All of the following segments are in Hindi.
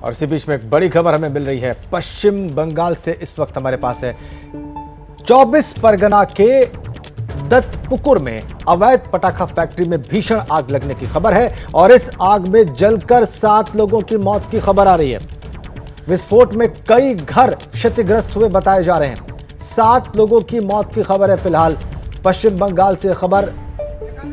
और इसी बीच में एक बड़ी खबर हमें मिल रही है पश्चिम बंगाल से। इस वक्त हमारे पास है 24 परगना के दत्तपुकुर में अवैध पटाखा फैक्ट्री में भीषण आग लगने की खबर है और इस आग में जलकर 7 लोगों की मौत की खबर आ रही है। विस्फोट में कई घर क्षतिग्रस्त हुए बताए जा रहे हैं। 7 लोगों की मौत की खबर है। फिलहाल पश्चिम बंगाल से खबर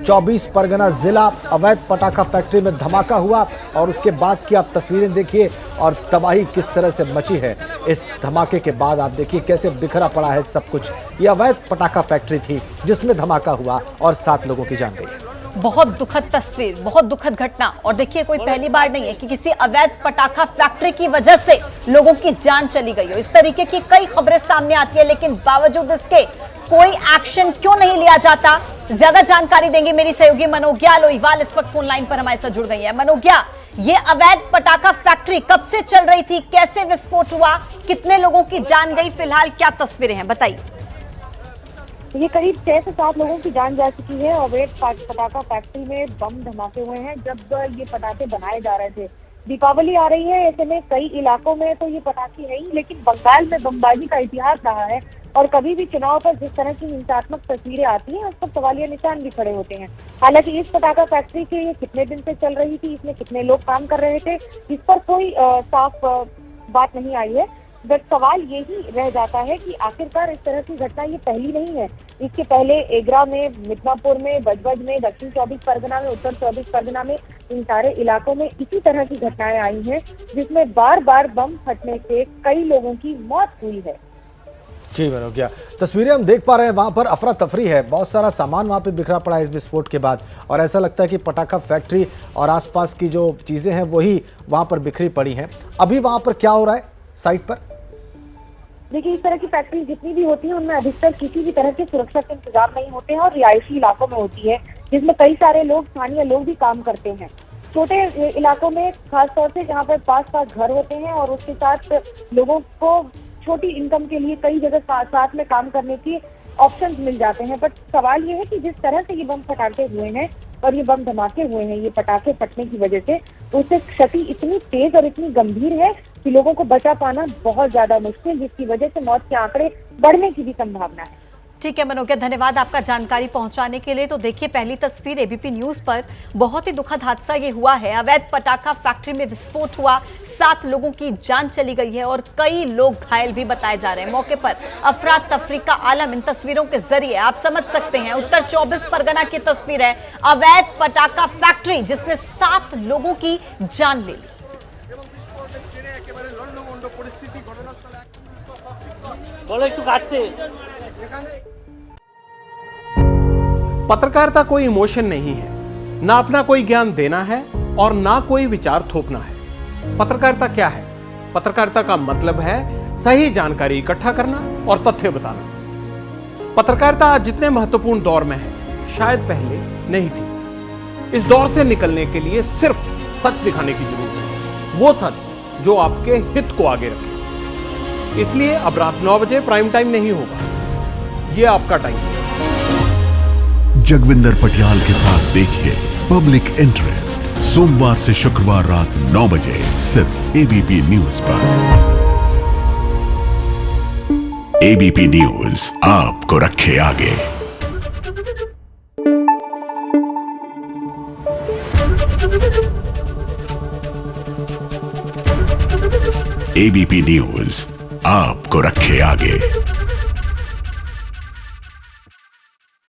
24 परगना जिला अवैध पटाखा फैक्ट्री में धमाका हुआ और उसके बाद की आप तस्वीरें देखिए और तबाही किस तरह से मची है। इस धमाके के बाद आप देखिए कैसे बिखरा पड़ा है सब कुछ। यह अवैध पटाखा फैक्ट्री थी जिसमें धमाका हुआ और 7 लोगों की जान गई। बहुत दुखद तस्वीर, बहुत दुखद घटना। और देखिए कोई पहली बार नहीं है कि किसी अवैध पटाखा फैक्ट्री की वजह से लोगों की जान चली गई हो। इस तरीके की कई खबरें सामने आती है, लेकिन बावजूद इसके कोई एक्शन क्यों नहीं लिया जाता? ज्यादा जानकारी देंगे मेरी सहयोगी मनोज्ञा लोईवाल इस वक्त फोन लाइन पर हमारे साथ जुड़ गई है। मनोज्ञा, ये अवैध पटाखा फैक्ट्री कब से चल रही थी, कैसे विस्फोट हुआ, कितने लोगों की जान गई, फिलहाल क्या तस्वीरें हैं, बताइए। ये करीब 6 से 7 लोगों की जान जा चुकी है। अवैध पटाखा फैक्ट्री में बम धमाके हुए हैं। जब ये पटाखे बनाए जा रहे थे, दीपावली आ रही है, ऐसे में कई इलाकों में तो ये पटाखे है ही, लेकिन बंगाल में बमबाजी का इतिहास रहा है और कभी भी चुनाव पर जिस तरह की हिंसात्मक तस्वीरें आती हैं उस पर सवालिया निशान भी खड़े होते हैं। हालांकि इस पटाखा फैक्ट्री के ये कितने दिन से चल रही थी, इसमें कितने लोग काम कर रहे थे, इस पर कोई साफ बात नहीं आई है। बट सवाल यही रह जाता है कि आखिरकार इस तरह की घटना ये पहली नहीं है। इसके पहले एगरा में, मिदनापुर में, बजबज में, दक्षिण 24 परगना में, उत्तर 24 परगना में, इन सारे इलाकों में इसी तरह की घटनाएं आई हैं जिसमें बार बार बम फटने से कई लोगों की मौत हुई है। जी मनोज्ञा, तस्वीरें हम देख पा रहे हैं, वहां पर अफरा तफरी है, बहुत सारा सामान वहां पे बिखरा पड़ा है इस विस्फोट के बाद और ऐसा लगता है कि पटाखा फैक्ट्री और आसपास की जो चीजें हैं वही वहां पर बिखरी पड़ी हैं। अभी वहां पर क्या हो रहा है साइट पर? देखिए, इस तरह की फैक्ट्री जितनी भी होती है उनमें अधिकतर किसी भी तरह के सुरक्षा के इंतजाम नहीं होते हैं और रिहायशी इलाकों में होती है जिसमें कई सारे लोग, स्थानीय लोग भी काम करते हैं। छोटे इलाकों में खासतौर से जहाँ पर पास घर होते हैं और उसके साथ लोगों को छोटी इनकम के लिए कई जगह साथ में काम करने की ऑप्शंस मिल जाते हैं। बट सवाल ये है कि जिस तरह से ये बम फटाके हुए हैं और ये बम धमाके हुए हैं, ये पटाखे फटने की वजह से उससे क्षति इतनी तेज और इतनी गंभीर है कि लोगों को बचा पाना बहुत ज्यादा मुश्किल, जिसकी वजह से मौत के आंकड़े बढ़ने की भी संभावना है। ठीक है मनोज्ञा, धन्यवाद आपका जानकारी पहुंचाने के लिए। तो देखिए पहली तस्वीर एबीपी न्यूज पर, बहुत ही दुखद हादसा ये हुआ है। अवैध पटाखा फैक्ट्री में विस्फोट हुआ, 7 लोगों की जान चली गई है और कई लोग घायल भी बताए जा रहे हैं। मौके पर अफरा तफरी का आलम इन तस्वीरों के जरिए आप समझ सकते हैं। उत्तर 24 परगना की तस्वीर है, अवैध पटाखा फैक्ट्री जिसने 7 लोगों की जान ले ली। पत्रकारिता कोई इमोशन नहीं है, ना अपना कोई ज्ञान देना है और ना कोई विचार थोपना है। पत्रकारिता क्या है? पत्रकारिता का मतलब है सही जानकारी इकट्ठा करना और तथ्य बताना। पत्रकारिता आज जितने महत्वपूर्ण दौर में है, शायद पहले नहीं थी। इस दौर से निकलने के लिए सिर्फ सच दिखाने की जरूरत है, वो सच जो आपके हित को आगे रखे। इसलिए अब रात 9 बजे प्राइम टाइम नहीं होगा, ये आपका टाइम है। जगविंदर पटियाल के साथ देखिए पब्लिक इंटरेस्ट, सोमवार से शुक्रवार रात 9 बजे सिर्फ एबीपी न्यूज पर। एबीपी न्यूज आपको रखे आगे। एबीपी न्यूज आपको रखे आगे।